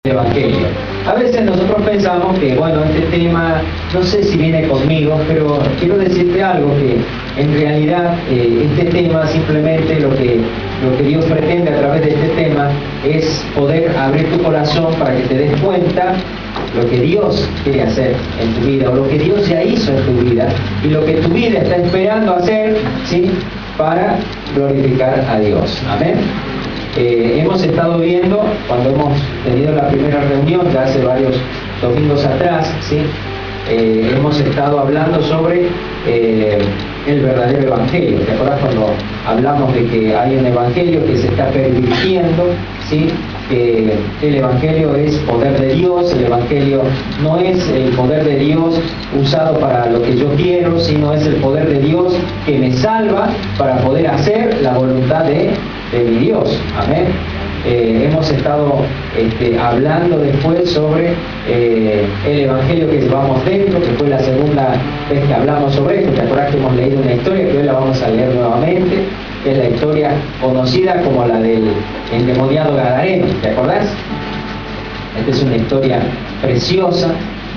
Evangelio. A veces nosotros pensamos que, bueno, este tema, no sé si viene conmigo, pero quiero decirte algo, que en realidad este tema simplemente lo que Dios pretende a través de este tema es poder abrir tu corazón para que te des cuenta lo que Dios quiere hacer en tu vida, o lo que Dios ya hizo en tu vida, y lo que tu vida está esperando hacer, ¿sí?, para glorificar a Dios. Amén. Hemos estado viendo, cuando hemos tenido la primera reunión, ya hace varios domingos atrás, ¿sí?, hemos estado hablando sobre el verdadero evangelio. ¿Te acuerdas cuando hablamos de que hay un evangelio que se está pervirtiendo? ¿Sí? El evangelio es poder de Dios. El evangelio no es el poder de Dios usado para lo que yo quiero, sino es el poder de Dios que me salva para poder hacer la voluntad de mi Dios. Amén. Hemos estado hablando después sobre el evangelio que llevamos dentro, que fue la segunda vez que hablamos sobre esto. ¿Te acuerdas que hemos leído una historia que hoy la vamos a leer nuevamente? Que es la historia conocida como la del endemoniado gadareno. ¿Te acordás? Esta es una historia preciosa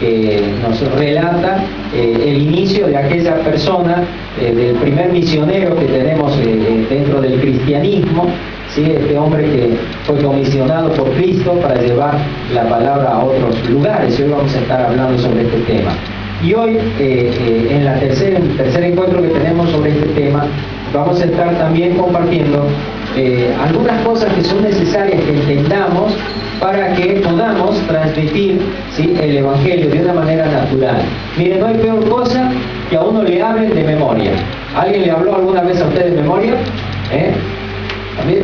que nos relata el inicio de aquella persona, del primer misionero que tenemos dentro del cristianismo, ¿sí? Este hombre que fue comisionado por Cristo para llevar la palabra a otros lugares. Y hoy vamos a estar hablando sobre este tema. Y hoy, en el tercer encuentro que tenemos sobre este tema, vamos a estar también compartiendo algunas cosas que son necesarias que entendamos para que podamos transmitir, ¿sí?, el evangelio de una manera natural. Miren, no hay peor cosa que a uno le hablen de memoria. ¿Alguien le habló alguna vez a usted de memoria?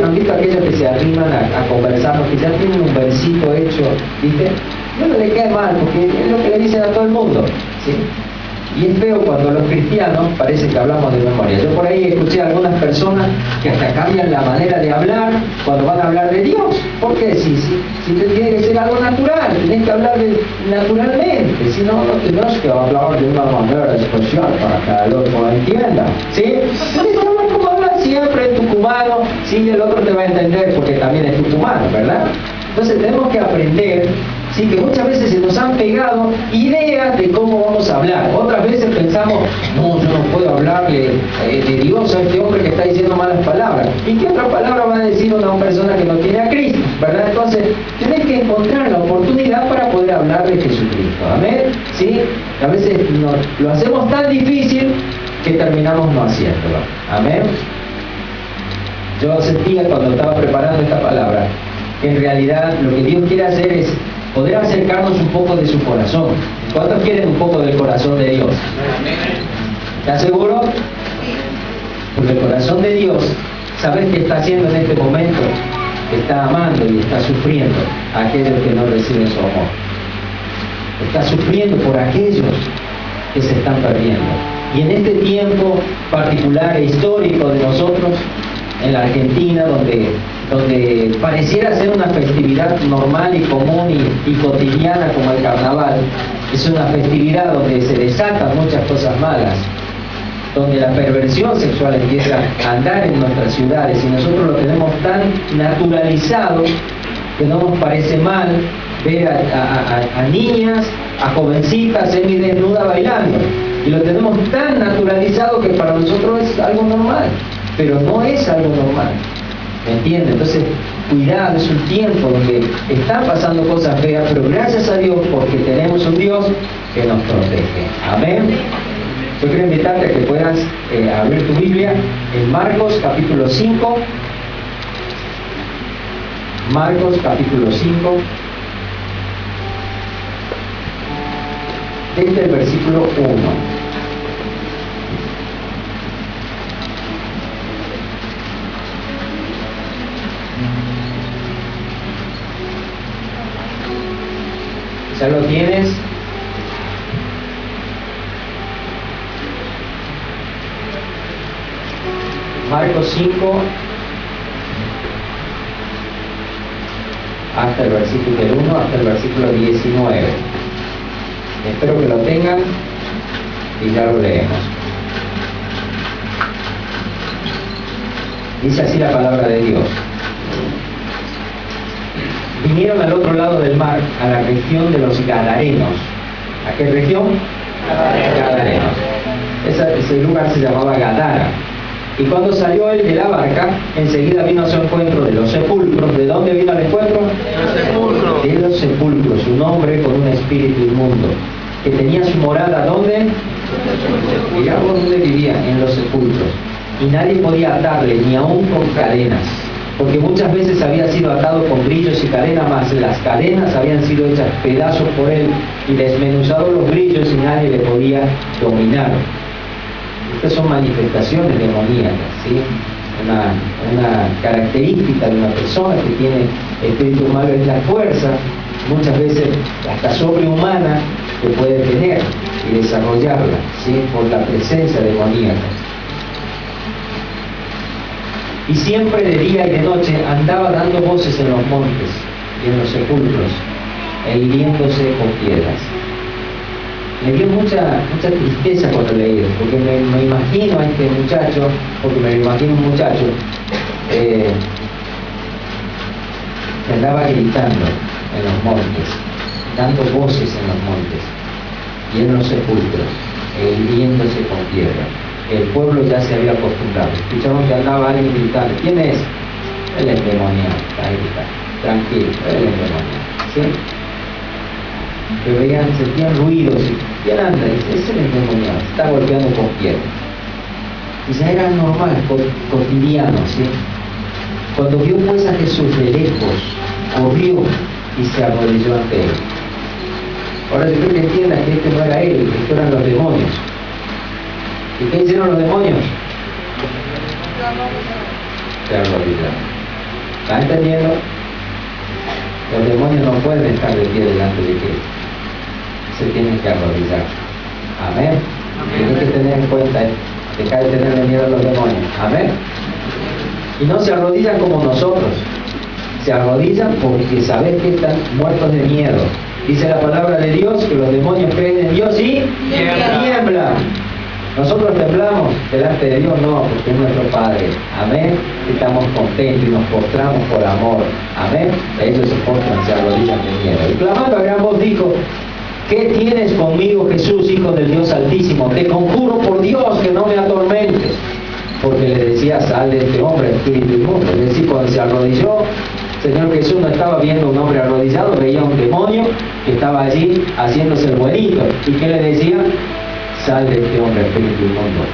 ¿Han visto aquellos que se arriman a conversar, que ya tienen un versito hecho, ¿viste? No le cae mal, porque es lo que le dicen a todo el mundo, ¿sí? Y es feo cuando los cristianos parece que hablamos de memoria. Yo por ahí escuché a algunas personas que hasta cambian la manera de hablar cuando van a hablar de Dios. ¿Por qué? Si tiene que ser algo natural, tenés que hablar naturalmente, si no, no tenés que hablar de una manera especial para que el otro entienda, ¿sí? Tienes que hablar como hablas siempre en tucumano, sí, el otro te va a entender porque también es tucumano, ¿verdad? Entonces tenemos que aprender, sí, que muchas veces se nos han pegado ideas de cómo vamos a hablar. Otras veces pensamos, no, yo no puedo hablarle de Dios a este hombre que está diciendo malas palabras. ¿Y qué otra palabra va a decir una persona que no tiene a Cristo? ¿Verdad? Entonces, tenés que encontrar la oportunidad para poder hablar de Jesucristo. Amén. ¿Sí? A veces lo hacemos tan difícil que terminamos no haciéndolo. Amén. Yo sentía cuando estaba preparando esta palabra que en realidad lo que Dios quiere hacer es poder acercarnos un poco de su corazón. ¿Cuántos quieren un poco del corazón de Dios? ¿Estás seguro? Porque el corazón de Dios, ¿sabes qué está haciendo en este momento? Está amando y está sufriendo a aquellos que no reciben su amor. Está sufriendo por aquellos que se están perdiendo. Y en este tiempo particular e histórico de nosotros, en la Argentina, donde pareciera ser una festividad normal y común y cotidiana como el carnaval, es una festividad donde se desatan muchas cosas malas, donde la perversión sexual empieza a andar en nuestras ciudades, y nosotros lo tenemos tan naturalizado que no nos parece mal ver a niñas, a jovencitas semidesnudas bailando, y lo tenemos tan naturalizado que para nosotros es algo normal, pero no es algo normal. ¿Me entiende? Entonces, cuidado, es un tiempo donde están pasando cosas feas, pero gracias a Dios porque tenemos un Dios que nos protege. Amén. Yo quiero invitarte a que puedas abrir tu Biblia en Marcos capítulo 5. Marcos capítulo 5. Desde el versículo 1. ¿Ya lo tienes? Marcos 5 hasta el versículo del 1 hasta el versículo 19. Espero que lo tengan y ya lo leemos. Dice así la palabra de Dios. vinieron al otro lado del mar, a la región de los Gadarenos. ¿A qué región? Gadarenos. Ese lugar se llamaba Gadara. Y cuando salió él de la barca, enseguida vino a su encuentro de los sepulcros. ¿De dónde vino al encuentro? De los sepulcros. Un hombre con un espíritu inmundo, que tenía su morada, ¿dónde? Mirá por dónde vivía, en los sepulcros. Y nadie podía atarle, ni aún con cadenas, porque muchas veces había sido atado con grillos y cadenas, más las cadenas habían sido hechas pedazos por él y desmenuzados los grillos y nadie le podía dominar. Estas son manifestaciones demoníacas, ¿sí? Una característica de una persona que tiene espíritu malo es la fuerza, muchas veces hasta sobrehumana, que puede tener y desarrollarla, ¿sí? Por la presencia demoníaca. Y siempre de día y de noche andaba dando voces en los montes y en los sepulcros e hiriéndose con piedras. Me dio mucha tristeza cuando leí esto, porque me imagino a este muchacho, porque me lo imagino un muchacho que andaba gritando en los montes, dando voces en los montes y en los sepulcros, e hiriéndose con piedra. El pueblo ya se había acostumbrado. Escucharon que andaba alguien gritando. ¿Quién es? El endemoniado. Está gritando. Tranquilo, el endemoniado. ¿Sí? Que veían, sentían ruidos. ¿Quién anda? Dice, es el endemoniado. Está golpeando con piedra. Y ya era normal, cotidiano, ¿sí? Cuando vio pues a Jesús de lejos, corrió y se arrodilló ante él. Ahora yo creo que entiendas que este no era él, que estos eran los demonios. ¿Y qué hicieron los demonios? Se arrodillaron. ¿Está entendiendo? Los demonios no pueden estar de pie delante de Cristo. Se tienen que arrodillar. Amén. Tienes que tener en cuenta, dejar de tenerle miedo a los demonios. Amén. Y no se arrodillan como nosotros. Se arrodillan porque saben que están muertos de miedo. Dice la palabra de Dios que los demonios creen en Dios y tiemblan. Nosotros temblamos delante de Dios, no, porque es nuestro Padre. Amén. Estamos contentos y nos postramos por amor. Amén. Ellos se postran, se arrodillan de miedo. Y clamando a gran voz dijo: ¿qué tienes conmigo, Jesús, Hijo del Dios Altísimo? Te conjuro por Dios que no me atormentes. Porque le decía, sal de este hombre, espíritu inmundo. Es decir, cuando se arrodilló, Señor Jesús no estaba viendo a un hombre arrodillado, veía a un demonio que estaba allí haciéndose el buenito. ¿Y qué le decía? Sal de este hombre, espíritu inmundo.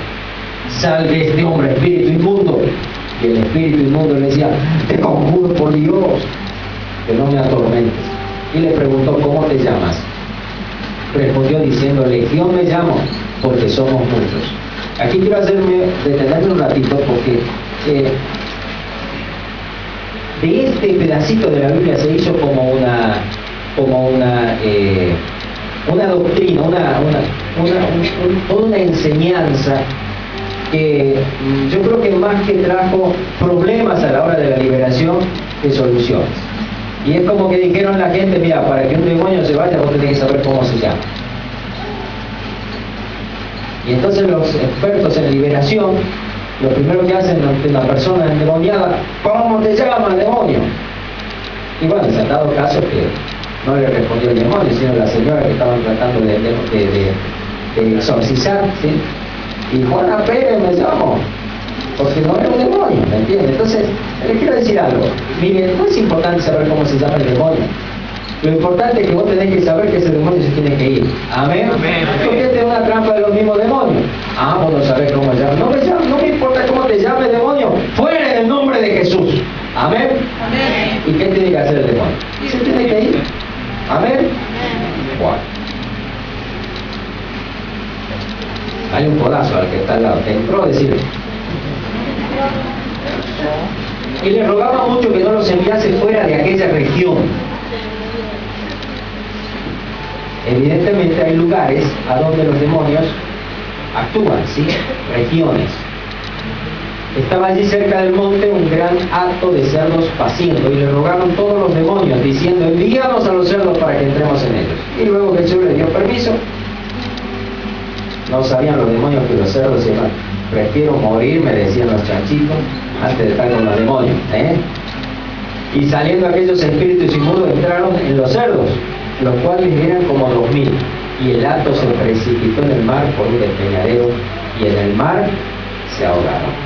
Sal de este hombre, espíritu inmundo. Y el espíritu inmundo le decía: te conjuro por Dios que no me atormentes. Y le preguntó: ¿cómo te llamas? Respondió diciendo: Legión me llamo, porque somos muchos. Aquí quiero detenerme un ratito, porque de este pedacito de la Biblia se hizo como una doctrina, una enseñanza que yo creo que más que trajo problemas a la hora de la liberación que soluciones. Y es como que dijeron a la gente: mira, para que un demonio se vaya, vos tenés que saber cómo se llama. Y entonces los expertos en liberación, lo primero que hacen ante la persona endemoniada: ¿cómo te llamas, demonio? Y bueno, se han dado casos que no le respondió el demonio, sino la señora que estaban tratando de exorcizar, ¿sí? Y Juana Pérez me llamo, porque no era un demonio, ¿me entiendes? Entonces, les quiero decir algo. Miren, no es importante saber cómo se llama el demonio. Lo importante es que vos tenés que saber que ese demonio se tiene que ir. Amén. Porque esta es una trampa de los mismos demonios. Ah, vos no sabés cómo se llama. No me importa cómo te llame, demonio. Fuera en el nombre de Jesús. Amén. Amén. ¿Y qué tiene que hacer el demonio? Se tiene que ir. Amén. Bueno. Hay un codazo al que está al lado. Te entró a decirle. Y le rogaba mucho que no los enviase fuera de aquella región. Evidentemente hay lugares a donde los demonios actúan, ¿sí? Regiones. Estaba allí cerca del monte un gran hato de cerdos paciendo, y le rogaron todos los demonios, diciendo: envíanos a los cerdos para que entremos en ellos. Y luego Jesús le dio permiso. No sabían los demonios que los cerdos se iban: prefiero morir, me decían los chanchitos, antes de estar con los demonios, ¿eh? Y saliendo aquellos espíritus inmundos entraron en los cerdos, los cuales eran como 2000. Y el hato se precipitó en el mar por un despeñadero, y en el mar se ahogaron.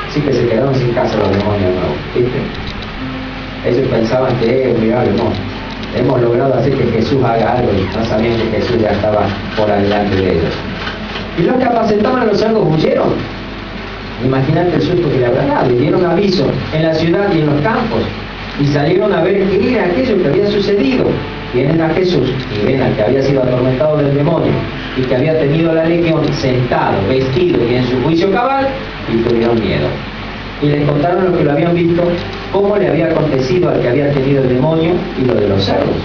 Así que se quedaron sin casa los demonios nuevos, ¿viste? Ellos pensaban que, mirá, no, hemos logrado hacer que Jesús haga algo, y no sabían que Jesús ya estaba por adelante de ellos. Y los que apacentaban los cerdos huyeron. Imagínate el susto que le habrá dado, y dieron aviso en la ciudad y en los campos, y salieron a ver qué era aquello que había sucedido. Vienen a Jesús y ven al que había sido atormentado del demonio y que había tenido la legión sentado, vestido y en su juicio cabal, y tuvieron miedo. Y les contaron lo que lo habían visto, cómo le había acontecido al que había tenido el demonio y lo de los cerdos.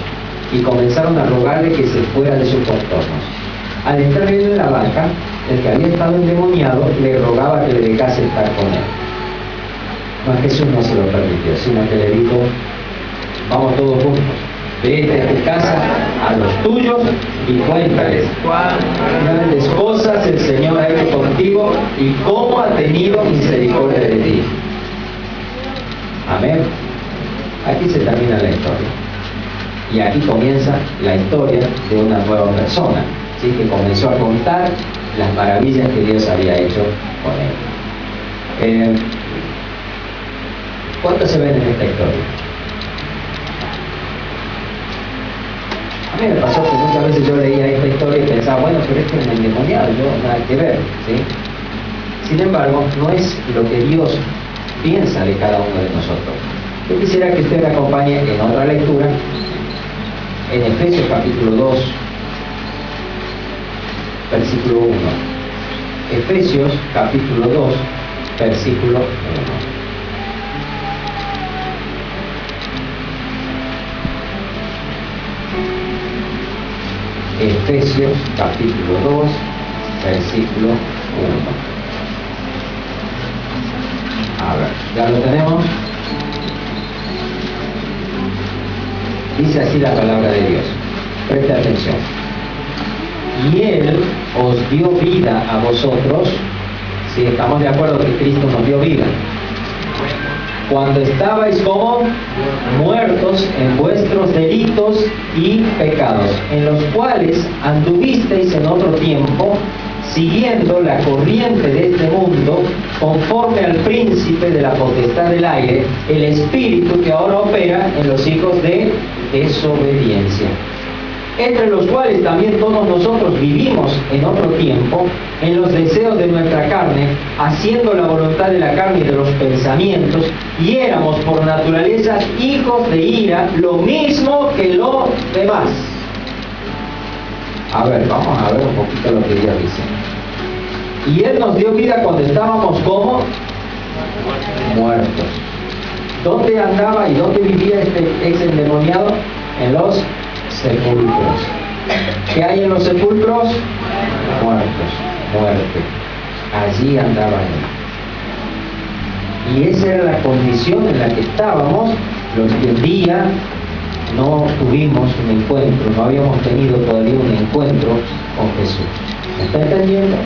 Y comenzaron a rogarle que se fuera de sus contornos. Al entrar él en la barca, el que había estado endemoniado le rogaba que le dejase estar con él. Mas Jesús no se lo permitió, sino que le dijo: vamos todos juntos, vete a tu casa, a los tuyos, y cuéntales cuán grandes cosas el Señor ha hecho contigo y cómo ha tenido misericordia de ti. Amén. Aquí se termina la historia. Y aquí comienza la historia de una nueva persona, ¿sí? Que comenzó a contar las maravillas que Dios había hecho con él. ¿Cuántos se ven en esta historia? A mí me pasó que muchas veces yo leía esta historia y pensaba, bueno, pero esto es un endemoniado, yo nada que ver, ¿sí? Sin embargo, no es lo que Dios piensa de cada uno de nosotros. Yo quisiera que usted me acompañe en otra lectura, en Efesios capítulo 2, versículo 1. Efesios capítulo 2, versículo 1. Efesios capítulo 2, versículo 1. A ver, ¿ya lo tenemos? Dice así la palabra de Dios. Preste atención. Y Él os dio vida a vosotros, si estamos de acuerdo que Cristo nos dio vida, cuando estabais como muertos en vuestros delitos y pecados, en los cuales anduvisteis en otro tiempo, siguiendo la corriente de este mundo, conforme al príncipe de la potestad del aire, el espíritu que ahora opera en los hijos de desobediencia, entre los cuales también todos nosotros vivimos en otro tiempo, en los deseos de nuestra carne, haciendo la voluntad de la carne y de los pensamientos, y éramos por naturaleza hijos de ira, lo mismo que los demás. A ver, vamos a ver un poquito lo que Dios dice. Y Él nos dio vida cuando estábamos como muertos. ¿Dónde andaba y dónde vivía este ex endemoniado? En los sepulcros. ¿Qué hay en los sepulcros? Muertos, muerte. Allí andaba Él. Y esa era la condición en la que estábamos los que un día no tuvimos un encuentro, no habíamos tenido todavía un encuentro con Jesús. ¿Me está entendiendo?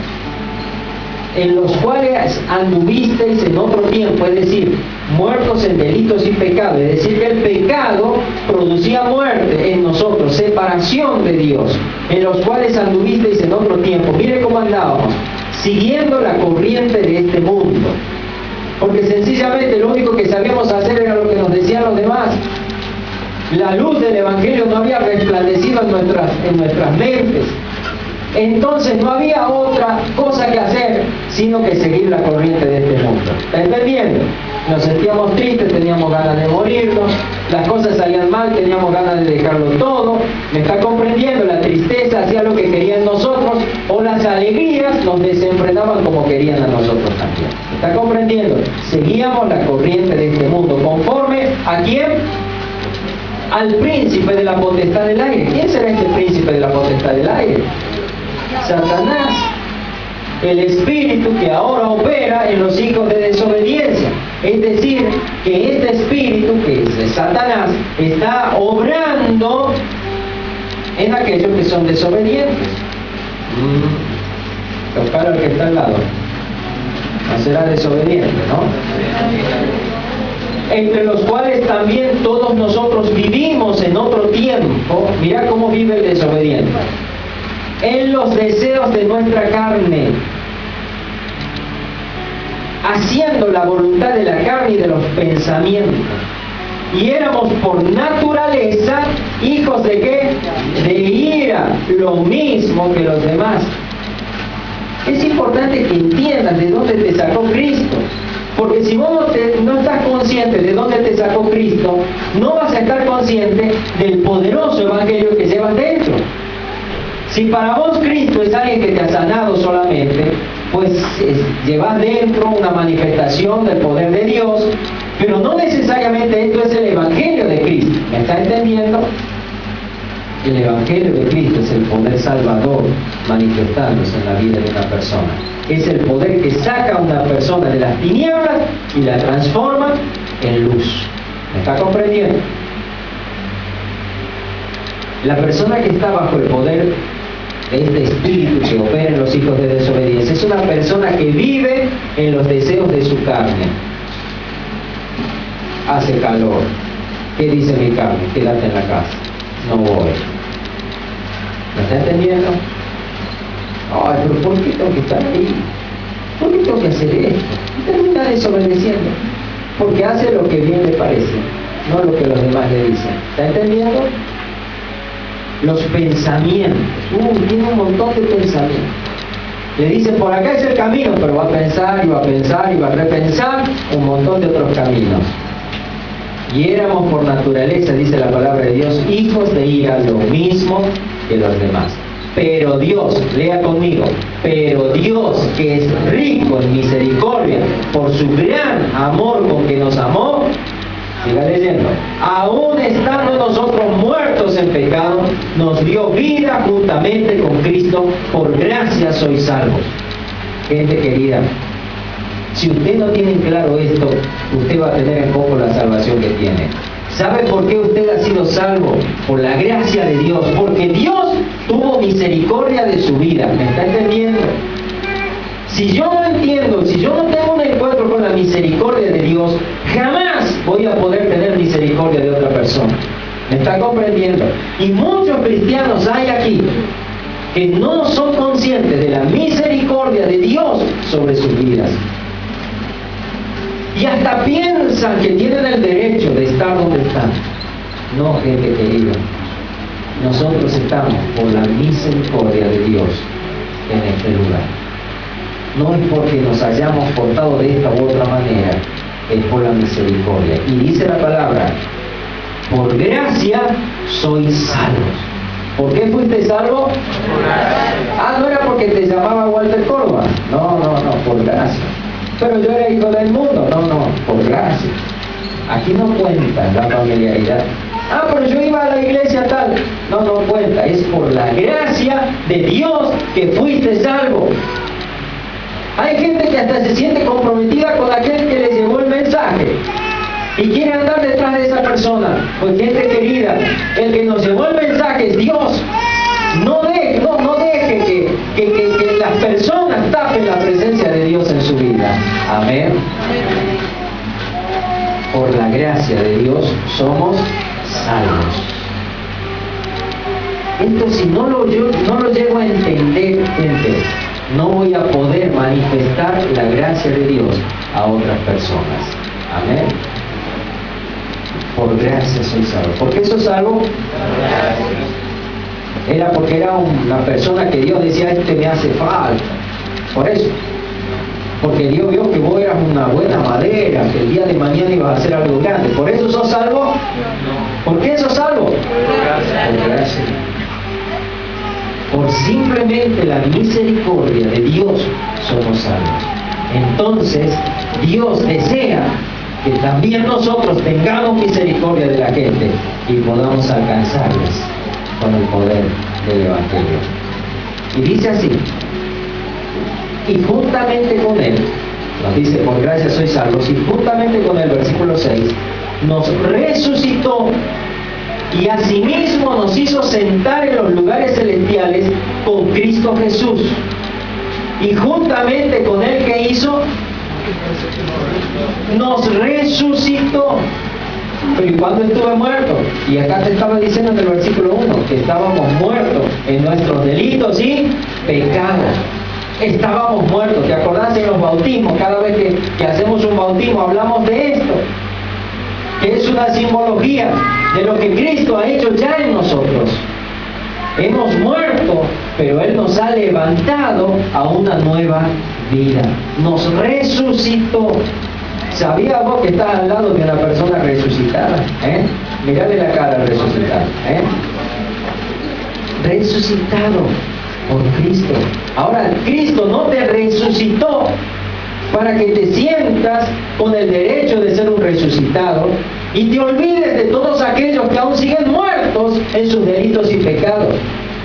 En los cuales anduvisteis en otro tiempo, es decir, muertos en delitos y pecados, es decir, que el pecado producía muerte en nosotros, separación de Dios, en los cuales anduvisteis en otro tiempo. Mire cómo andábamos, siguiendo la corriente de este mundo, porque sencillamente lo único que sabíamos hacer era lo que nos decían los demás. La luz del Evangelio no había resplandecido en nuestras mentes. Entonces no había otra cosa que hacer sino que seguir la corriente de este mundo. ¿Está entendiendo? Nos sentíamos tristes, teníamos ganas de morirnos, las cosas salían mal, teníamos ganas de dejarlo todo. ¿Me está comprendiendo? La tristeza hacía lo que querían nosotros, o las alegrías nos desenfrenaban como querían a nosotros también. ¿Me está comprendiendo? Seguíamos la corriente de este mundo, conforme ¿a quién? Al príncipe de la potestad del aire. ¿Quién será este príncipe de la potestad del aire? Satanás, el espíritu que ahora opera en los hijos de desobediencia. Es decir, que este espíritu, que es de Satanás, está obrando en aquellos que son desobedientes. Tocar al que está al lado. No será desobediente, ¿no? entre los cuales también todos nosotros vivimos en otro tiempo. Mira cómo vive el desobediente. En los deseos de nuestra carne, haciendo la voluntad de la carne y de los pensamientos. Y éramos por naturaleza hijos de ¿qué? De ira, lo mismo que los demás. Es importante que entiendas de dónde te sacó Cristo. Porque si vos no estás consciente de dónde te sacó Cristo, no vas a estar consciente del poderoso evangelio que llevas dentro. Si para vos Cristo es alguien que te ha sanado solamente, pues llevas dentro una manifestación del poder de Dios, pero no necesariamente esto es el evangelio de Cristo. ¿Me está entendiendo? El evangelio de Cristo es el poder salvador manifestándose en la vida de una persona. Es el poder que saca a una persona de las tinieblas y la transforma en luz. ¿Me está comprendiendo? La persona que está bajo el poder de este espíritu que opera en los hijos de desobediencia es una persona que vive en los deseos de su carne. Hace calor. ¿Qué dice mi carne? Quédate en la casa. No voy. ¿Me está entendiendo? Ay, pero ¿por qué tengo que estar ahí? ¿Por qué tengo que hacer esto? Y termina desobedeciendo. Porque hace lo que bien le parece, no lo que los demás le dicen. ¿Está entendiendo? Los pensamientos. Tiene un montón de pensamientos. Le dicen, por acá es el camino, pero va a pensar, y va a pensar, y va a repensar un montón de otros caminos. Y éramos por naturaleza, dice la palabra de Dios, hijos de ira, lo mismo que los demás. Pero Dios, lea conmigo, pero Dios, que es rico en misericordia, por su gran amor con que nos amó, siga leyendo, aún estando nosotros muertos en pecado, nos dio vida juntamente con Cristo, por gracia sois salvos. Gente querida, si usted no tiene claro esto, usted va a tener en poco la salvación que tiene. ¿Sabe por qué usted ha sido salvo? Por la gracia de Dios, porque Dios tuvo misericordia de su vida. ¿Me está entendiendo? Si yo no entiendo, si yo no tengo un encuentro con la misericordia de Dios, jamás voy a poder tener misericordia de otra persona. ¿Me está comprendiendo? Y muchos cristianos hay aquí que no son conscientes de la misericordia de Dios sobre sus vidas. Y hasta piensan que tienen el derecho de estar donde están. No, gente querida. Nosotros estamos por la misericordia de Dios en este lugar. No es porque nos hayamos portado de esta u otra manera, es por la misericordia. Y dice la palabra, por gracia sois salvos. ¿Por qué fuiste salvo? No era porque te llamaba Walter Córdoba. No, por gracia. Pero yo era hijo del mundo. No, por gracia. Aquí no cuenta la familiaridad. Pero yo iba a la iglesia tal. No cuenta. Es por la gracia de Dios que fuiste salvo. Hay gente que hasta se siente comprometida con aquel que les llevó el mensaje y quiere andar detrás de esa persona. Pues gente querida, el que nos llevó el mensaje es Dios. No deje que las personas tapen la presencia de Dios en su vida. Amén. Por la gracia de Dios somos salvos. Esto si no lo llego a entender, gente, no voy a poder manifestar la gracia de Dios a otras personas. Amén. Por gracia soy salvo. ¿Por qué soy salvo? Era porque era una persona que Dios decía, me hace falta. Por eso. Porque Dios vio que vos eras una buena madera, que el día de mañana ibas a hacer algo grande. ¿Por eso sos salvo? ¿Por qué sos salvo? Por gracia. Por simplemente la misericordia de Dios somos salvos. Entonces, Dios desea que también nosotros tengamos misericordia de la gente y podamos alcanzarles con el poder del Evangelio. Y dice así, y juntamente con Él, nos dice, por gracia sois salvos, y juntamente con Él, versículo 6, nos resucitó y asimismo nos hizo sentar en los lugares celestiales con Cristo Jesús. Y juntamente con Él, ¿qué hizo? Nos resucitó. Pero ¿y cuándo estuve muerto? Y acá te estaba diciendo en el versículo 1 que estábamos muertos en nuestros delitos y pecados. Estábamos muertos. ¿Te acordás en los bautismos? Cada vez que hacemos un bautismo hablamos de esto, que es una simbología de lo que Cristo ha hecho ya en nosotros. Hemos muerto, pero Él nos ha levantado a una nueva vida. Nos resucitó. ¿Sabías vos que estás al lado de una persona resucitada? Mirale la cara al resucitado. Resucitado por Cristo. Ahora, Cristo no te resucitó para que te sientas con el derecho de ser un resucitado y te olvides de todos aquellos que aún siguen muertos en sus delitos y pecados.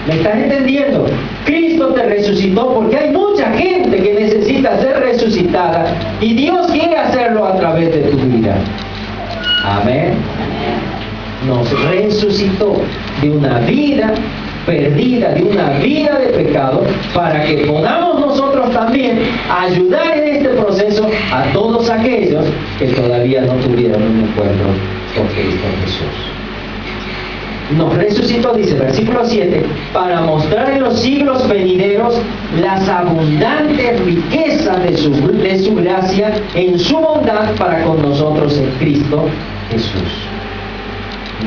¿Me estás entendiendo? Cristo te resucitó porque hay mucha gente que necesita ser resucitada y Dios quiere hacerlo a través de tu vida. Amén. Nos resucitó de una vida perdida, de una vida de pecado, para que podamos nosotros también ayudar en este proceso a todos aquellos que todavía no tuvieron un encuentro con Cristo Jesús. Nos resucitó, dice el versículo 7, para mostrar en los siglos venideros las abundantes riquezas de su gracia en su bondad para con nosotros en Cristo Jesús.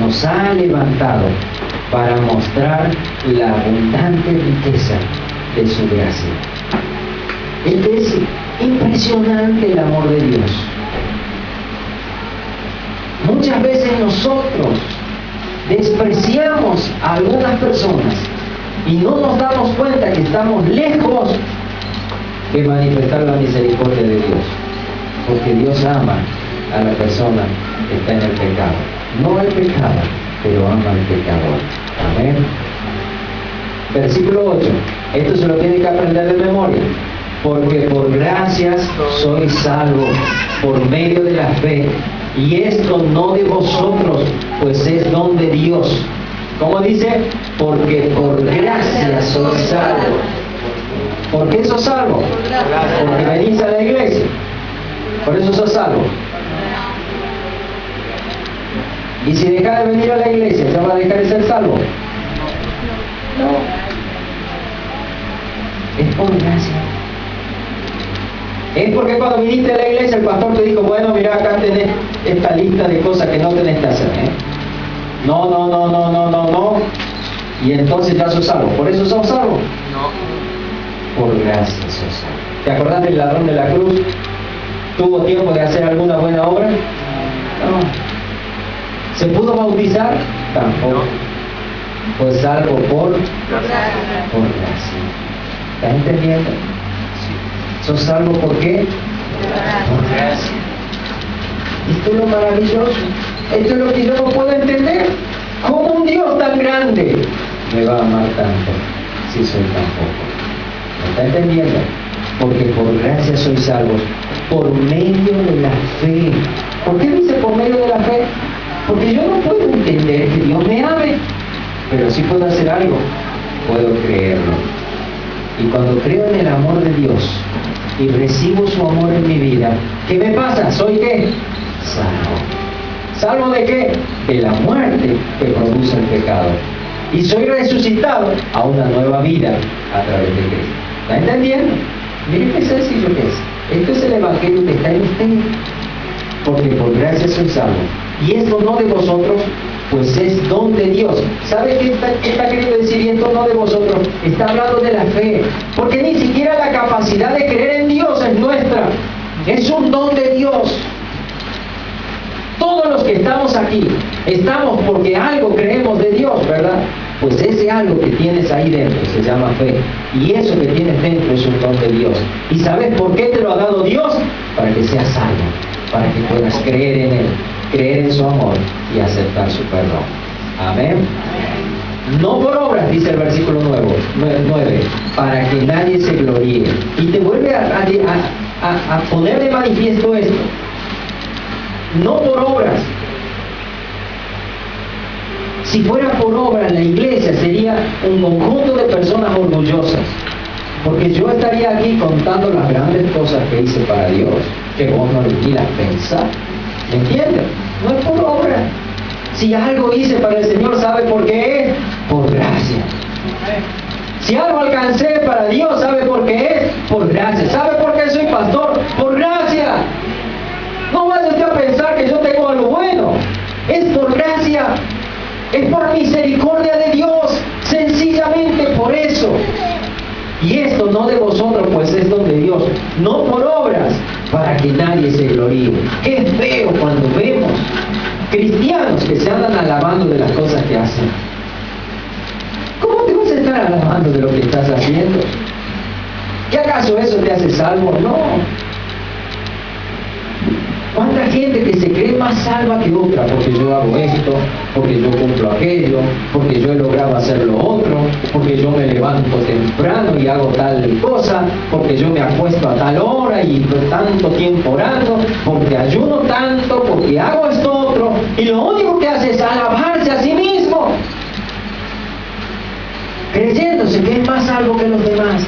Nos ha levantado para mostrar la abundante riqueza de su gracia. Es impresionante el amor de Dios. Muchas veces nosotros despreciamos a algunas personas y no nos damos cuenta que estamos lejos de manifestar la misericordia de Dios, porque Dios ama a la persona que está en el pecado, no el pecado, pero ama al pecador. Amén. Versículo 8, esto se lo tiene que aprender de memoria. Porque por gracias sois salvos por medio de la fe, y esto no de vosotros, pues es don de Dios. ¿Cómo dice? Porque por gracia sois salvos. ¿Por qué sos salvo? Porque venís a la iglesia. Por eso sos salvo. Y si dejas de venir a la iglesia, ¿ya va a dejar de ser salvo? No. Es por gracia. Es porque cuando viniste a la iglesia el pastor te dijo, bueno, mira, acá tenés esta lista de cosas que no tenés que hacer. No. Y entonces ya sos salvo. ¿Por eso sos salvo? No. Por gracia sos salvo. ¿Te acordás del ladrón de la cruz? ¿Tuvo tiempo de hacer alguna buena obra? No. ¿Se pudo bautizar? Tampoco. Pues salvo por gracia. ¿Estás entendiendo? ¿Sos salvo por qué? Por gracia. Esto es lo maravilloso. Esto es lo que yo no puedo entender. ¿Cómo un Dios tan grande me va a amar tanto si soy tan poco? ¿Me está entendiendo? Porque por gracia soy salvos por medio de la fe. ¿Por qué dice por medio de la fe? Porque yo no puedo entender que Dios me ame, pero sí puedo hacer algo. Puedo creerlo. Y cuando creo en el amor de Dios y recibo su amor en mi vida, ¿qué me pasa? ¿Soy qué? Salvo. ¿Salvo de qué? De la muerte que produce el pecado. Y soy resucitado a una nueva vida a través de Cristo. ¿Está entendiendo? Miren qué sencillo que es. Esto es el evangelio que está en usted. Porque por gracia soy salvo. Y esto no de vosotros, pues es don de Dios. ¿Sabe qué está queriendo decir? Y esto no de vosotros. Está hablando de la fe. Porque ni siquiera la capacidad de creer en Dios es nuestra. Es un don de Dios. Todos los que estamos aquí, estamos porque algo creemos de Dios, ¿verdad? Pues ese algo que tienes ahí dentro se llama fe. Y eso que tienes dentro es un don de Dios. ¿Y sabes por qué te lo ha dado Dios? Para que seas salvo. Para que puedas creer en Él, creer en su amor y aceptar su perdón. Amén. No por obras, dice el versículo 9, para que nadie se gloríe. Y te vuelve a poner de manifiesto esto. No por obras. Si fuera por obras, la iglesia sería un conjunto de personas orgullosas. Porque yo estaría aquí contando las grandes cosas que hice para Dios. que vos no le quieras pensar. ¿Me entiendes? No es por obra. Si algo hice para el Señor, ¿sabe por qué es? Por gracia. Si algo alcancé para Dios, ¿sabe por qué es? Por gracia. ¿Sabe por qué soy pastor? Por gracia. No vaya usted a pensar que yo tengo algo bueno. Es por gracia. Es por misericordia de Dios. Sencillamente por eso. Y esto no de vosotros, pues es don de Dios. No por obras, para que nadie se gloríe. Qué feo cuando vemos cristianos que se andan alabando de las cosas que hacen. ¿Cómo te vas a estar alabando de lo que estás haciendo? ¿Qué acaso eso te hace salvo? No. ¿Cuánta gente que se cree más salva que otra? Porque yo hago esto, porque yo cumplo aquello, porque yo he logrado hacer lo otro, porque yo me levanto temprano y hago tal cosa, porque yo me acuesto a tal hora y tanto tiempo orando, porque ayuno tanto, porque hago esto otro, y lo único que hace es alabarse a sí mismo, creyéndose que es más salvo que los demás,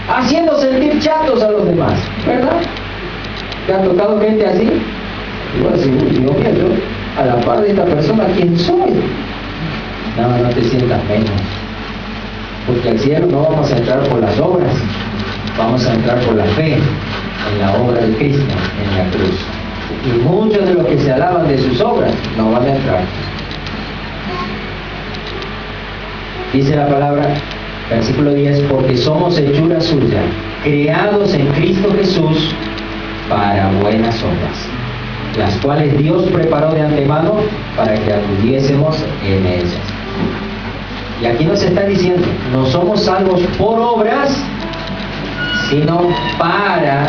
haciendo sentir chatos a los demás, ¿verdad? ¿Te ha tocado gente así? Y vos decís, uy, Dios mío, yo a la par de esta persona, ¿quién soy? No te sientas menos. Porque al cielo no vamos a entrar por las obras, vamos a entrar por la fe en la obra de Cristo, en la cruz. Y muchos de los que se alaban de sus obras no van a entrar. Dice la palabra, versículo 10, porque somos hechura suya, creados en Cristo Jesús, para buenas obras, las cuales Dios preparó de antemano para que anduviésemos en ellas. Y aquí nos está diciendo, no somos salvos por obras, sino para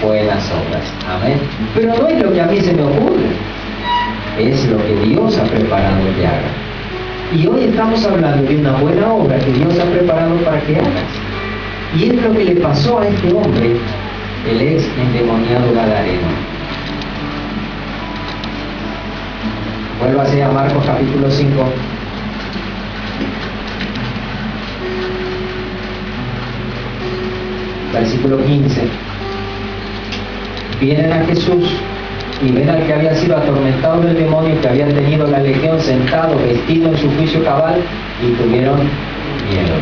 buenas obras. Amén. Pero no es lo que a mí se me ocurre, es lo que Dios ha preparado que haga. Y hoy estamos hablando de una buena obra que Dios ha preparado para que hagas. Y es lo que le pasó a este hombre, el ex endemoniado gadareno. Vuélvase a Marcos capítulo 5. Versículo 15. Vienen a Jesús y ven al que había sido atormentado del demonio, que había tenido la legión, sentado, vestido en su juicio cabal, y tuvieron miedo.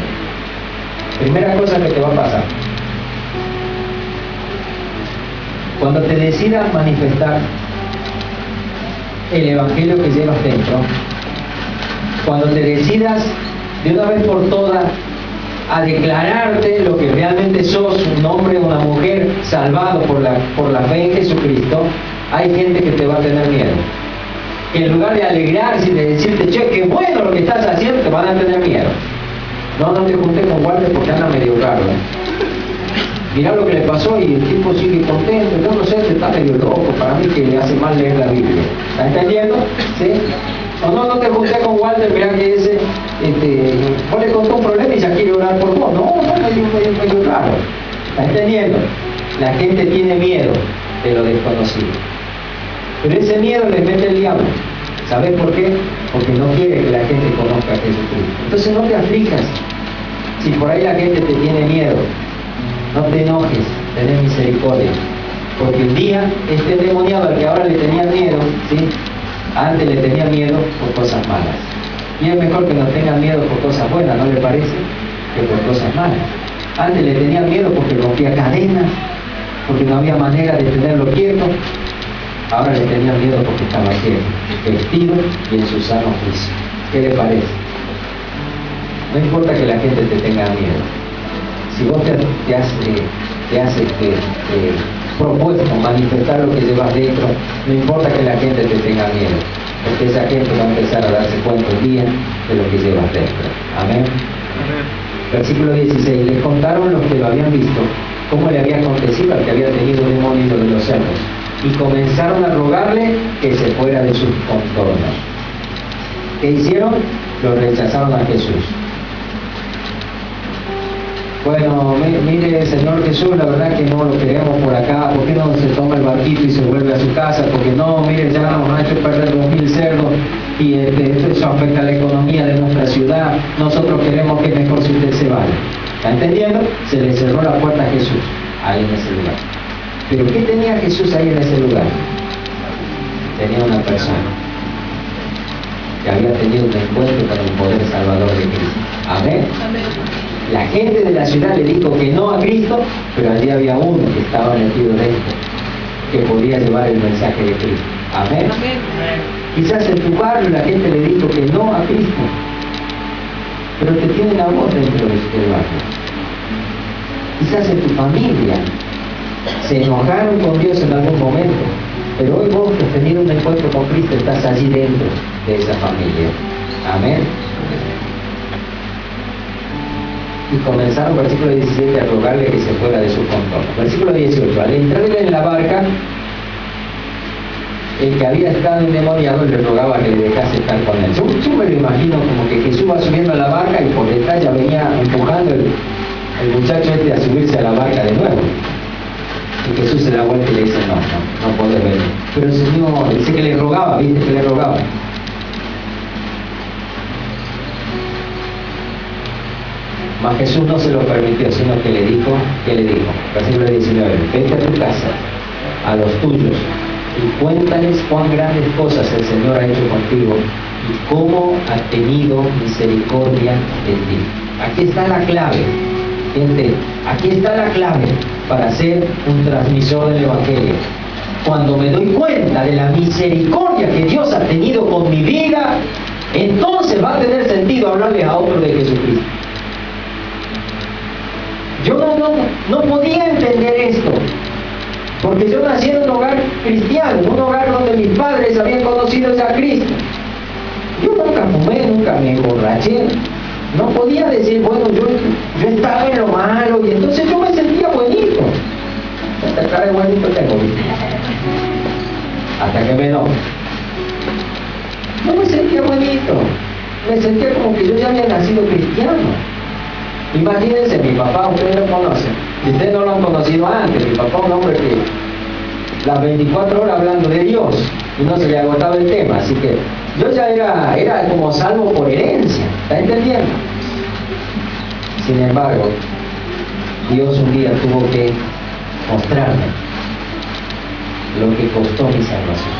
Primera cosa que te va a pasar. Cuando te decidas manifestar el evangelio que llevas dentro, cuando te decidas de una vez por todas a declararte lo que realmente sos, un hombre o una mujer salvado por la fe en Jesucristo, hay gente que te va a tener miedo. Que en lugar de alegrarse y de decirte, che, qué bueno lo que estás haciendo, te van a tener miedo. No te juntes con Walter porque anda medio raro. Mirá lo que le pasó y el tipo sigue contento. Yo no sé, está medio loco. Para mí que le hace mal leer la Biblia. ¿Está entendiendo? ¿Sí? O no te junté con Walter, mirá que ese, vos le contó un problema y ya quiere orar por vos. No, medio raro. ¿Está entendiendo? La gente tiene miedo de lo desconocido. Pero ese miedo le mete el diablo. ¿Sabes por qué? Porque no quiere que la gente conozca a Jesucristo. Entonces no te aflijas. Si por ahí la gente te tiene miedo, no te enojes, tenés misericordia. Porque un día este endemoniado al que ahora le tenía miedo, ¿sí? Antes le tenía miedo por cosas malas. Y es mejor que no tengan miedo por cosas buenas, ¿no le parece? Que por cosas malas. Antes le tenía miedo porque rompía cadenas, porque no había manera de tenerlo quieto. Ahora le tenía miedo porque estaba quieto, vestido y en su sano juicio. ¿Qué le parece? No importa que la gente te tenga miedo. Si vos te has propuesto manifestar lo que llevas dentro, no importa que la gente te tenga miedo, porque esa gente va a empezar a darse cuenta un día de lo que llevas dentro. Amén. Versículo 16. Les contaron los que lo habían visto cómo le había acontecido al que había tenido demonio de los cerdos, y comenzaron a rogarle que se fuera de sus contornos. ¿Qué hicieron? Lo rechazaron a Jesús. Bueno, mire, Señor Jesús, la verdad que no lo queremos por acá. ¿Por qué no se toma el barquito y se vuelve a su casa? Porque no, mire, ya nos ha hecho perder 2.000 cerdos y eso afecta a la economía de nuestra ciudad. Nosotros queremos que mejor si usted se vaya. ¿Está entendiendo? Se le cerró la puerta a Jesús, ahí en ese lugar. Pero ¿qué tenía Jesús ahí en ese lugar? Tenía una persona que había tenido un encuentro con el poder salvador de Cristo. Amén. La gente de la ciudad le dijo que no a Cristo, pero allí había uno que estaba metido dentro, que podía llevar el mensaje de Cristo. Amén. Quizás en tu barrio la gente le dijo que no a Cristo, pero te tienen a vos dentro del barrio. Quizás en tu familia se enojaron con Dios en algún momento, pero hoy vos que has tenido un encuentro con Cristo estás allí dentro de esa familia. Amén. Y comenzaron, versículo 17, a rogarle que se fuera de su contorno. Versículo 18, al entrarle en la barca, el que había estado endemoniado le rogaba que le dejase estar con él. Yo me lo imagino como que Jesús va subiendo a la barca y por detrás ya venía empujando el muchacho este a subirse a la barca de nuevo. Y Jesús se da vuelta y le dice, no podés venir. Pero el Señor dice que le rogaba, ¿viste? Que le rogaba. Mas Jesús no se lo permitió, sino que le dijo, ¿qué le dijo? Versículo 19, vete a tu casa, a los tuyos, y cuéntales cuán grandes cosas el Señor ha hecho contigo y cómo ha tenido misericordia de ti. Aquí está la clave, gente, aquí está la clave para ser un transmisor del Evangelio. Cuando me doy cuenta de la misericordia que Dios ha tenido con mi vida, entonces va a tener sentido hablarles a otros de Jesucristo. Yo no podía entender esto, porque yo nací en un hogar cristiano, en un hogar donde mis padres habían conocido ya a Cristo. Yo nunca fumé, nunca me emborraché. No podía decir, bueno, yo estaba en lo malo, y entonces yo me sentía buenito. Esta cara de buenito tengo, ¿viste? Hasta que me no me sentía buenito. Me sentía como que yo ya había nacido cristiano. Imagínense, mi papá, ustedes lo conocen, y ustedes no lo han conocido antes. Mi papá es un hombre que las 24 horas hablando de Dios y no se le agotaba el tema, así que yo ya era como salvo por herencia, ¿está entendiendo? Sin embargo, Dios un día tuvo que mostrarme lo que costó mi salvación.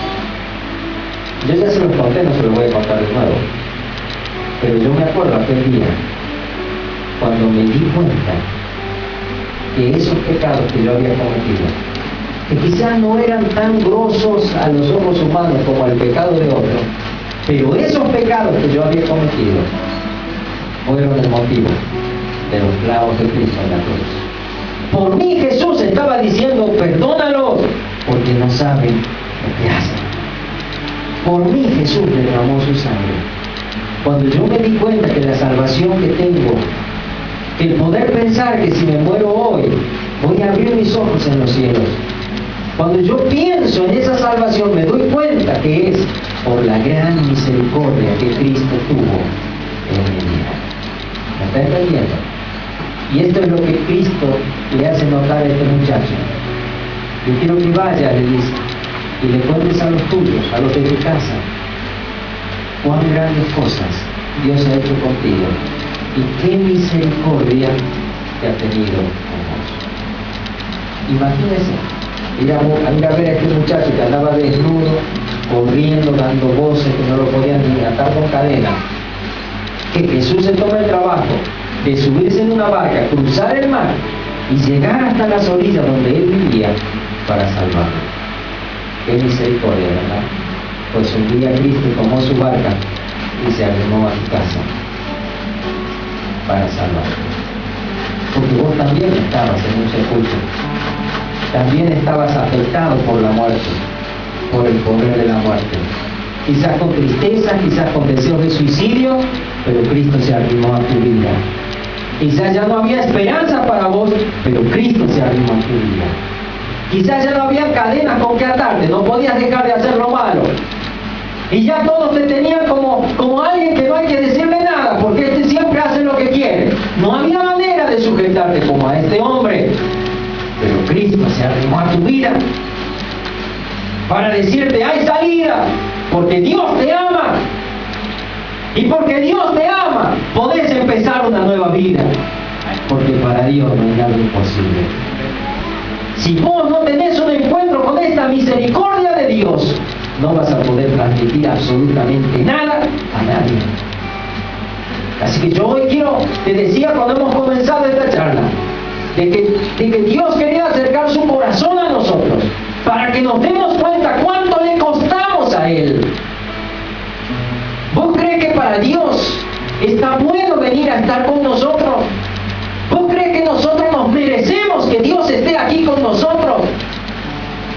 Yo ya se los conté, no se los voy a contar de nuevo, pero yo me acuerdo aquel día cuando me di cuenta que esos pecados que yo había cometido, que quizás no eran tan grosos a los ojos humanos como el pecado de otro, pero esos pecados que yo había cometido fueron el motivo de los clavos de Cristo en la cruz. Por mí Jesús estaba diciendo, perdónalos, porque no saben lo que hacen. Por mí Jesús derramó su sangre. Cuando yo me di cuenta que la salvación que tengo, que el poder pensar que si me muero hoy, voy a abrir mis ojos en los cielos. Cuando yo pienso en esa salvación, me doy cuenta que es por la gran misericordia que Cristo tuvo en mi vida. ¿Me está entendiendo? Y esto es lo que Cristo le hace notar a este muchacho. Yo quiero que vayas, le dice, y le cuentes a los tuyos, a los de tu casa, cuán grandes cosas Dios ha hecho contigo y qué misericordia que ha tenido con vos. Imagínense, ir a ver a este muchacho que andaba desnudo, corriendo, dando voces, que no lo podían ni atar con cadena. Que Jesús se toma el trabajo de subirse en una barca, cruzar el mar y llegar hasta las orillas donde él vivía para salvarlo. Qué misericordia, ¿verdad? Pues un día Cristo tomó su barca y se arrimó a su casa para salvarlo. Porque vos también estabas en un sepulcro, también estabas afectado por la muerte, por el poder de la muerte. Quizás con tristeza, quizás con deseos de suicidio, pero Cristo se arrimó a tu vida. Quizás ya no había esperanza para vos, pero Cristo se arrimó a tu vida. Quizás ya no había cadenas con que atarte, no podías dejar de hacer lo malo. Y ya todos te tenían como alguien que no hay que decirle nada, porque este siempre hace lo que quiere. No había manera de sujetarte como a este hombre. Pero Cristo se arrimó a tu vida para decirte, hay salida, porque Dios te ama. Y porque Dios te ama, podés empezar una nueva vida. Porque para Dios no hay nada imposible. Si vos no tenés un encuentro con esta misericordia de Dios, no vas a poder transmitir absolutamente nada a nadie. Así que yo hoy te decía cuando hemos comenzado esta charla, de que Dios quería acercar su corazón a nosotros, para que nos demos cuenta cuánto le costamos a Él. ¿Vos crees que para Dios está bueno venir a estar con nosotros? ¿Vos crees que nosotros nos merecemos que Dios esté aquí con nosotros?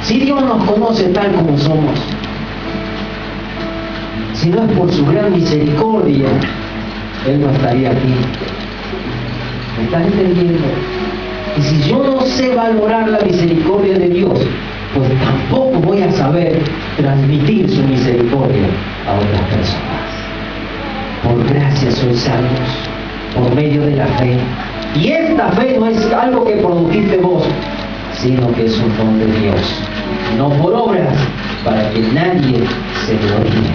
Si Dios nos conoce tal como somos, si no es por su gran misericordia, Él no estaría aquí. ¿Me estás entendiendo? Y si yo no sé valorar la misericordia de Dios, pues tampoco voy a saber transmitir su misericordia a otras personas. Por gracia sois salvos, por medio de la fe. Y esta fe no es algo que produjiste vos, sino que es un don de Dios. No por obras, para que nadie se gloríe.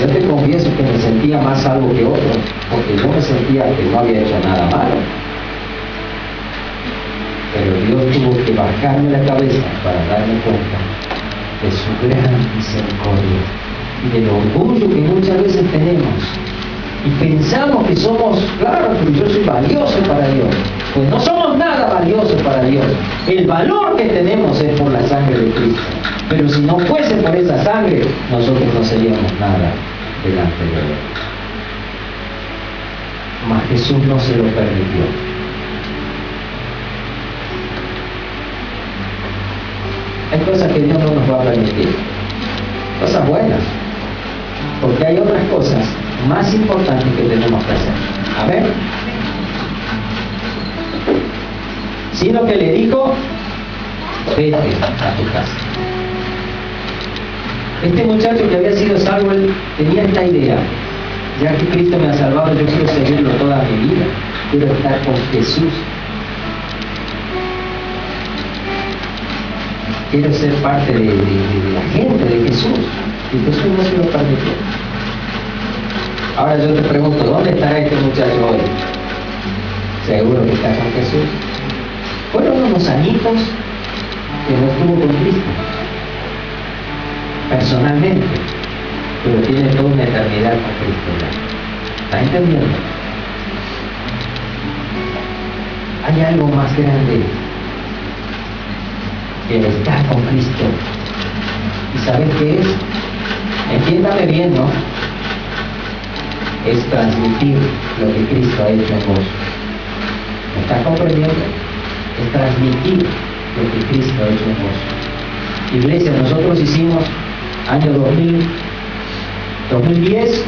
Yo te confieso que me sentía más salvo que otro, porque yo me sentía que no había hecho nada malo. Pero Dios tuvo que bajarme la cabeza para darme cuenta de su gran misericordia y del orgullo que muchas veces tenemos. Y pensamos que somos, claro, pero yo soy valioso para Dios. Pues no somos nada valiosos para Dios. El valor que tenemos es por la sangre de Cristo. Pero si no fuese por esa sangre, nosotros no seríamos nada delante de Él. Mas Jesús no se lo permitió. Hay cosas que Dios no nos va a permitir. Cosas buenas. Porque hay otras cosas más importantes que tenemos que hacer. A ver. Sino que le dijo, vete a tu casa. Este muchacho que había sido salvo, él tenía esta idea. Ya que Cristo me ha salvado, yo quiero seguirlo toda mi vida. Quiero estar con Jesús. Quiero ser parte de la gente de Jesús. Y entonces no se lo permitió. Ahora yo te pregunto, ¿dónde estará este muchacho hoy? Seguro que está con Jesús. Fueron unos añitos que no estuvo con Cristo, personalmente, pero tiene toda una eternidad con Cristo ya. ¿Está entendiendo? Hay algo más grande que el estar con Cristo. ¿Y sabes qué es? Entiéndame bien, ¿no? Es transmitir lo que Cristo ha hecho en vos. ¿Me estás comprendiendo? Es transmitir lo que Cristo ha hecho en vos. Iglesia, nosotros hicimos año 2010,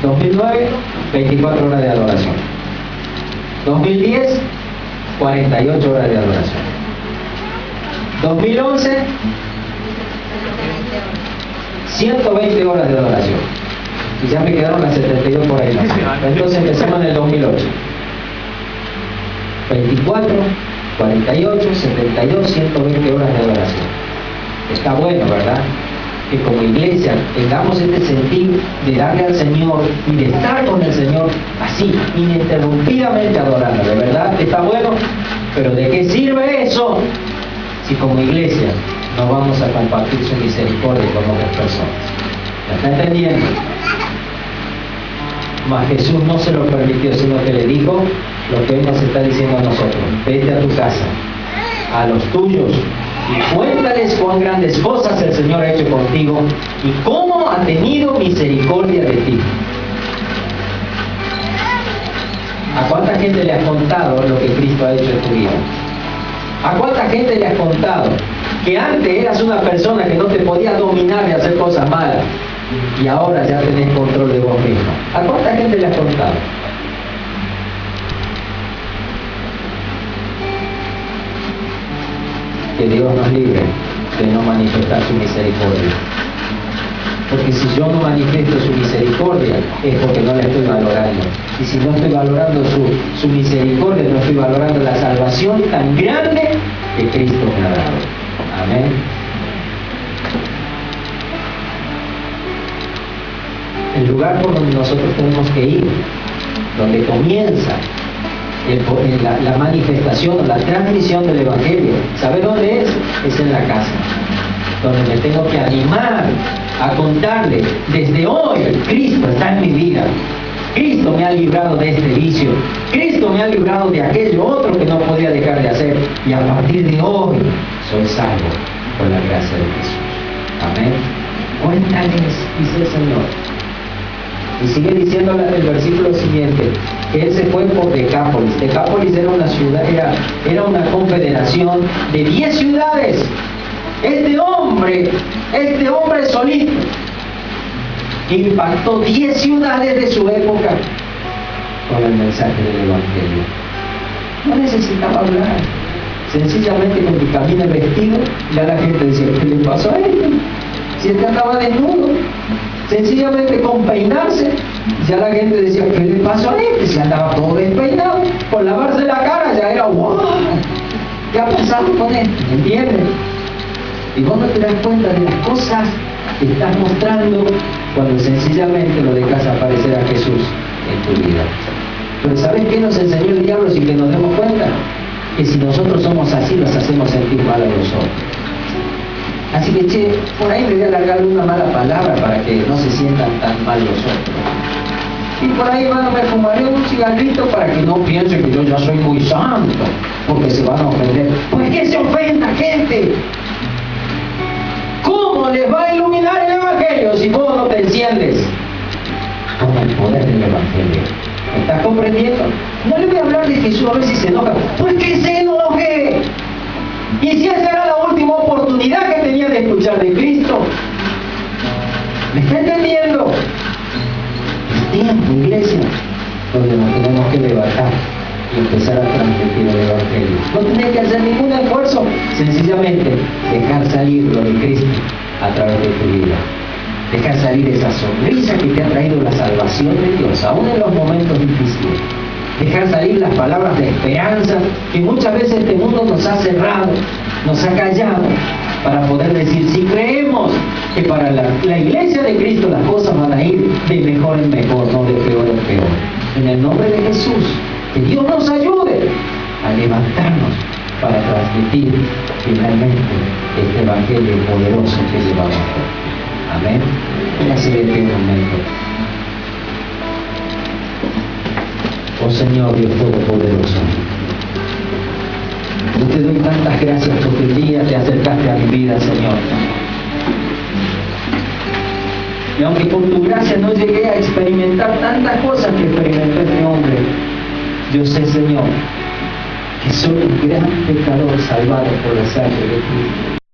2009, 24 horas de adoración. 2010, 48 horas de adoración. 2011, 120 horas de adoración. Y ya me quedaron las 72 por ahí. Entonces empezamos en el 2008. 24, 48, 72, 120 horas de adoración. Está bueno, ¿verdad? Que como iglesia tengamos este sentido de darle al Señor y de estar con el Señor así, ininterrumpidamente adorándole, ¿verdad? Está bueno, pero ¿de qué sirve eso si como iglesia no vamos a compartir su misericordia con otras personas? ¿Me está entendiendo? Mas Jesús no se lo permitió, sino que le dijo lo que Él nos está diciendo a nosotros: vete a tu casa, a los tuyos, y cuéntales cuán grandes cosas el Señor ha hecho contigo y cómo ha tenido misericordia de ti. ¿A cuánta gente le has contado lo que Cristo ha hecho en tu vida? ¿A cuánta gente le has contado que antes eras una persona que no te podía dominar de hacer cosas malas y ahora ya tenés control de vos mismo? ¿A cuánta gente le has contado? Que Dios nos libre de no manifestar su misericordia. Porque si yo no manifiesto su misericordia es porque no la estoy valorando. Y si no estoy valorando su misericordia, no estoy valorando la salvación tan grande que Cristo me ha dado. Amén. El lugar por donde nosotros tenemos que ir, donde comienza la manifestación o la transmisión del Evangelio. ¿Sabe dónde es? Es en la casa, donde me tengo que animar a contarle, desde hoy Cristo está en mi vida. Cristo me ha librado de este vicio. Cristo me ha librado de aquello otro que no podía dejar de hacer. Y a partir de hoy soy salvo por la gracia de Jesús. Amén. Cuéntales, dice el Señor. Y sigue diciendo el versículo siguiente, que él se fue por Decápolis. Decápolis era una ciudad, era una confederación de 10 ciudades. Este hombre solito impactó 10 ciudades de su época con el mensaje del Evangelio. No necesitaba hablar. Sencillamente con que camina vestido, ya la gente decía, ¿qué le pasó a él? Si él andaba desnudo. Sencillamente con peinarse, ya la gente decía, ¿qué le pasó a él? Si andaba todo despeinado. Por lavarse la cara ya era, ¡wow! ¿Qué ha pasado con él? ¿Entiendes? Y vos no te das cuenta de las cosas que estás mostrando cuando sencillamente lo dejas aparecer a Jesús en tu vida. Pero ¿sabes qué nos enseñó el diablo sin que nos demos cuenta? Que si nosotros somos así, los hacemos sentir mal a los otros. Así que, por ahí me voy a alargar una mala palabra para que no se sientan tan mal los otros. Y por ahí, me fumaré un cigarrito para que no piensen que yo ya soy muy santo, porque se van a ofender. ¿Por qué se ofenda, gente? ¿Cómo les va a iluminar el Evangelio si vos no te enciendes con el poder del Evangelio? ¿Me estás comprendiendo? No le voy a hablar de Jesús a ver si se enoja. Pues que se enoje. Y si esa era la última oportunidad que tenía de escuchar de Cristo. ¿Me está entendiendo? Es tiempo, iglesia, donde nos tenemos que levantar y empezar a transmitir el Evangelio. No tenés que hacer ningún esfuerzo, sencillamente dejar salir lo de Cristo a través de tu vida. Dejar salir esa sonrisa que te ha traído la salvación de Dios, aún en los momentos difíciles. Dejar salir las palabras de esperanza que muchas veces este mundo nos ha cerrado, nos ha callado, para poder decir, si creemos que para la iglesia de Cristo las cosas van a ir de mejor en mejor, no de peor en peor. En el nombre de Jesús, que Dios nos ayude a levantarnos para transmitir finalmente este Evangelio poderoso que llevamos. Amén. Gracias de este momento. Oh Señor Dios Todopoderoso, yo te doy tantas gracias porque el día te acercaste a mi vida, Señor. Y aunque por tu gracia no llegué a experimentar tantas cosas que experimentó este hombre, yo sé, Señor, que soy un gran pecador salvado por la sangre de Cristo.